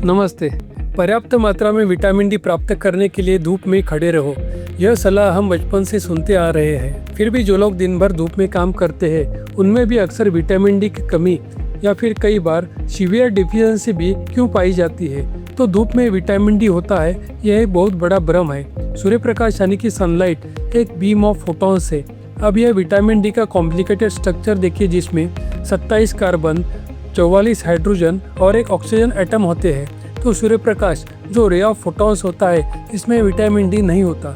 नमस्ते। पर्याप्त मात्रा में विटामिन डी प्राप्त करने के लिए धूप में खड़े रहो। यह सलाह हम बचपन से सुनते आ रहे हैं। फिर भी जो लोग दिन भर धूप में काम करते हैं उनमें भी अक्सर विटामिन डी की कमी या फिर कई बार सीवियर डिफिशियंसी भी क्यों पाई जाती है। तो धूप में विटामिन डी होता है, यह एक बहुत बड़ा भ्रम है। सूर्य प्रकाश यानी कि सनलाइट एक बीम ऑफ फोटॉन्स है। अब यह विटामिन डी का कॉम्प्लिकेटेड स्ट्रक्चर देखिए, जिसमें 27 कार्बन, 44 हाइड्रोजन और एक ऑक्सीजन एटम होते हैं। तो सूर्य प्रकाश जो रे ऑफ फोटॉन्स होता है, इसमें विटामिन डी नहीं होता।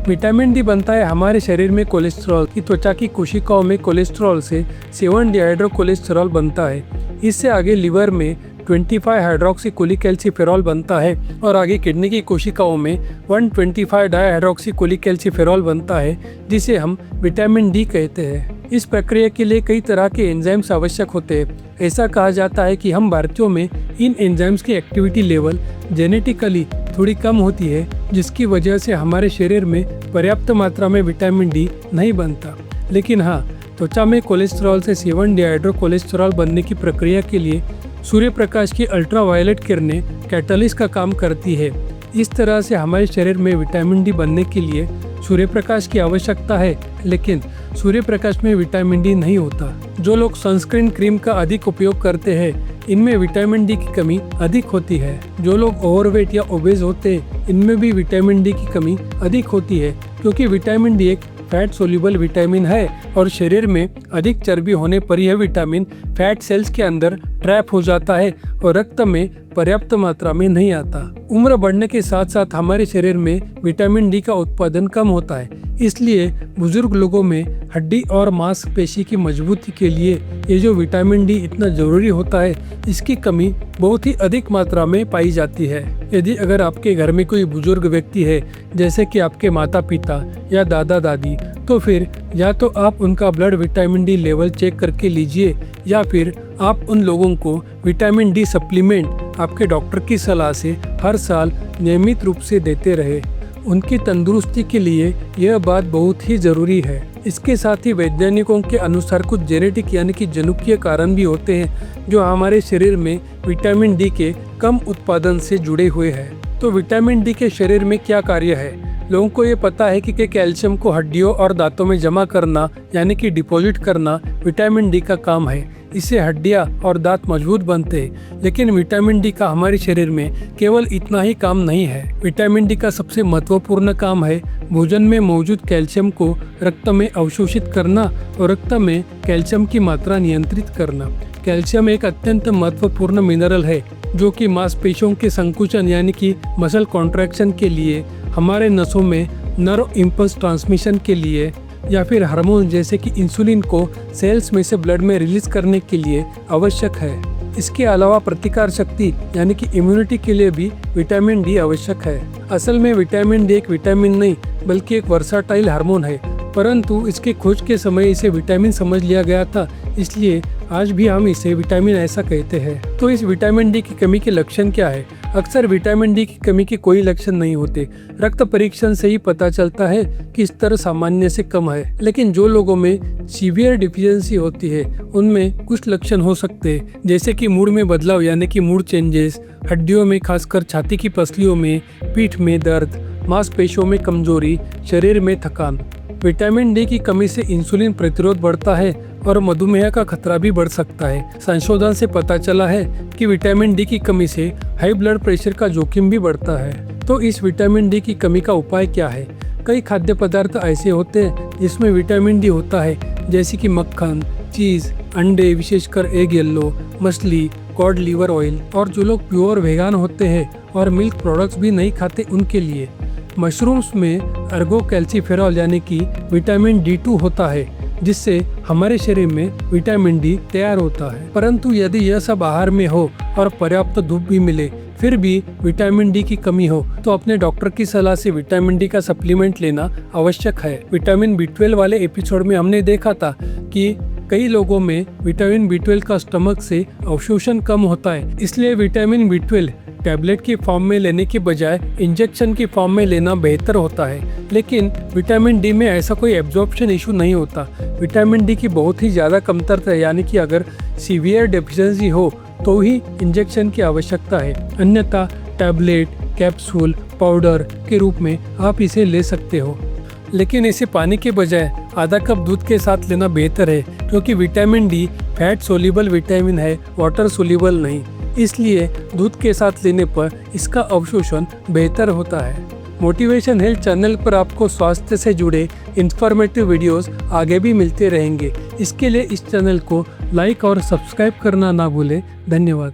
विटामिन डी बनता है हमारे शरीर में कोलेस्ट्रॉल की त्वचा की कोशिकाओं में कोलेस्ट्रॉल से 7 डिहाइड्रो कोलेस्ट्रॉल बनता है। इससे आगे लिवर में 25 हाइड्रोक्सी कोलिकैल्सिफेरॉल बनता है और आगे किडनी की कोशिकाओं में 125 डाइहाइड्रोक्सी कोलिकैल्सिफेरॉल बनता है, जिसे हम विटामिन डी कहते हैं। इस प्रक्रिया के लिए कई तरह के एंजाइम्स आवश्यक होते हैं। ऐसा कहा जाता है कि हम भारतीयों में इन एंजाइम्स की एक्टिविटी लेवल जेनेटिकली थोड़ी कम होती है, जिसकी वजह से हमारे शरीर में पर्याप्त मात्रा में विटामिन डी नहीं बनता। लेकिन हाँ, त्वचा में कोलेस्ट्रॉल से 7 डिहाइड्रो कोलेस्ट्रॉल बनने की प्रक्रिया के लिए सूर्य प्रकाश की अल्ट्रावायलेट किरणें कैटलिस्ट का काम करती है। इस तरह से हमारे शरीर में विटामिन डी बनने के लिए सूर्य प्रकाश की आवश्यकता है, लेकिन सूर्य प्रकाश में विटामिन डी नहीं होता। जो लोग सनस्क्रीन क्रीम का अधिक उपयोग करते हैं, इनमें विटामिन डी की कमी अधिक होती है। जो लोग ओवरवेट या ओबेज होते हैं, इनमें भी विटामिन डी की कमी अधिक होती है, क्योंकि विटामिन डी एक फैट सोल्यूबल विटामिन है और शरीर में अधिक चर्बी होने पर यह विटामिन फैट सेल्स के अंदर ट्रैप हो जाता है और रक्त में पर्याप्त मात्रा में नहीं आता। उम्र बढ़ने के साथ साथ हमारे शरीर में विटामिन डी का उत्पादन कम होता है। इसलिए बुजुर्ग लोगों में हड्डी और मांसपेशी की मजबूती के लिए ये जो विटामिन डी इतना जरूरी होता है, इसकी कमी बहुत ही अधिक मात्रा में पाई जाती है। यदि अगर आपके घर में कोई बुजुर्ग व्यक्ति है, जैसे कि आपके माता पिता या दादा दादी, तो फिर या तो आप उनका blood vitamin D level check करके लीजिए या फिर आप उन लोगों को विटामिन डी सप्लीमेंट आपके डॉक्टर की सलाह से हर साल नियमित रूप से देते रहे। उनकी तंदुरुस्ती के लिए यह बात बहुत ही जरूरी है। इसके साथ ही वैज्ञानिकों के अनुसार कुछ जेनेटिक यानी कि जनुकीय कारण भी होते हैं, जो हमारे शरीर में विटामिन डी के कम उत्पादन से जुड़े हुए हैं। तो विटामिन डी के शरीर में क्या कार्य है? लोगों को ये पता है कि कैल्शियम को हड्डियों और दांतों में जमा करना यानी कि डिपॉजिट करना विटामिन डी का काम है। इससे हड्डियां और दांत मजबूत बनते हैं। लेकिन विटामिन डी का हमारे शरीर में केवल इतना ही काम नहीं है। विटामिन डी का सबसे महत्वपूर्ण काम है भोजन में मौजूद कैल्शियम को रक्त में अवशोषित करना और रक्त में कैल्शियम की मात्रा नियंत्रित करना। कैल्शियम एक अत्यंत महत्वपूर्ण मिनरल है, जो कि मांसपेशियों के संकुचन यानी कि मसल कॉन्ट्रैक्शन के लिए, हमारे नसों में नर्व इम्पल्स ट्रांसमिशन के लिए या फिर हार्मोन जैसे कि इंसुलिन को सेल्स में से ब्लड में रिलीज करने के लिए आवश्यक है। इसके अलावा प्रतिकार शक्ति यानी कि इम्यूनिटी के लिए भी विटामिन डी आवश्यक है। असल में विटामिन डी एक विटामिन नहीं बल्कि एक वर्साटाइल हार्मोन है, परंतु इसके खोज के समय इसे विटामिन समझ लिया गया था, इसलिए आज भी हम इसे विटामिन ऐसा कहते हैं। तो इस विटामिन डी की कमी के लक्षण क्या है? अक्सर विटामिन डी की कमी के कोई लक्षण नहीं होते। रक्त परीक्षण से ही पता चलता है कि स्तर सामान्य से कम है। लेकिन जो लोगों में सीवियर डिफिशियंसी होती है, उनमें कुछ लक्षण हो सकते हैं, जैसे कि मूड में बदलाव यानी कि मूड चेंजेस, हड्डियों में खासकर छाती की पसलियों में, पीठ में दर्द, मांसपेशियों में कमजोरी, शरीर में थकान। विटामिन डी की कमी से इंसुलिन प्रतिरोध बढ़ता है और मधुमेह का खतरा भी बढ़ सकता है। संशोधन से पता चला है कि विटामिन डी की कमी से हाई ब्लड प्रेशर का जोखिम भी बढ़ता है। तो इस विटामिन डी की कमी का उपाय क्या है? कई खाद्य पदार्थ ऐसे होते हैं जिसमें विटामिन डी होता है, जैसे कि मक्खन, चीज, अंडे, विशेषकर एग येलो, मछली, कॉड लिवर ऑयल, और जो लोग प्योर वेगान होते हैं और मिल्क प्रोडक्ट्स भी नहीं खाते, उनके लिए मशरूम्स में अर्गो कैल्सिफेरॉल यानी कि विटामिन D2 होता है, जिससे हमारे शरीर में विटामिन डी तैयार होता है। परंतु यदि यह सब आहार में हो और पर्याप्त धूप भी मिले, फिर भी विटामिन डी की कमी हो, तो अपने डॉक्टर की सलाह से विटामिन डी का सप्लीमेंट लेना आवश्यक है। विटामिन B12 वाले एपिसोड में हमने देखा था कि कई लोगों में विटामिन B12 का स्टमक से अवशोषण कम होता है, इसलिए विटामिन B12 टैबलेट की फॉर्म में लेने की बजाय इंजेक्शन की फॉर्म में लेना बेहतर होता है। लेकिन विटामिन डी में ऐसा कोई एब्जॉर्प्शन इशू नहीं होता। विटामिन डी की बहुत ही ज़्यादा कमतरता है, यानी कि अगर सीवियर डेफिशिएंसी हो तो ही इंजेक्शन की आवश्यकता है, अन्यथा टैबलेट, कैप्सूल, पाउडर के रूप में आप इसे ले सकते हो। लेकिन इसे पानी के बजाय आधा कप दूध के साथ लेना बेहतर है, क्योंकि vitamin D fat soluble vitamin है, वाटर सोल्यूबल नहीं। इसलिए दूध के साथ लेने पर इसका अवशोषण बेहतर होता है। मोटिवेशन हेल्थ चैनल पर आपको स्वास्थ्य से जुड़े इंफॉर्मेटिव वीडियोस आगे भी मिलते रहेंगे। इसके लिए इस चैनल को लाइक और सब्सक्राइब करना ना भूलें। धन्यवाद।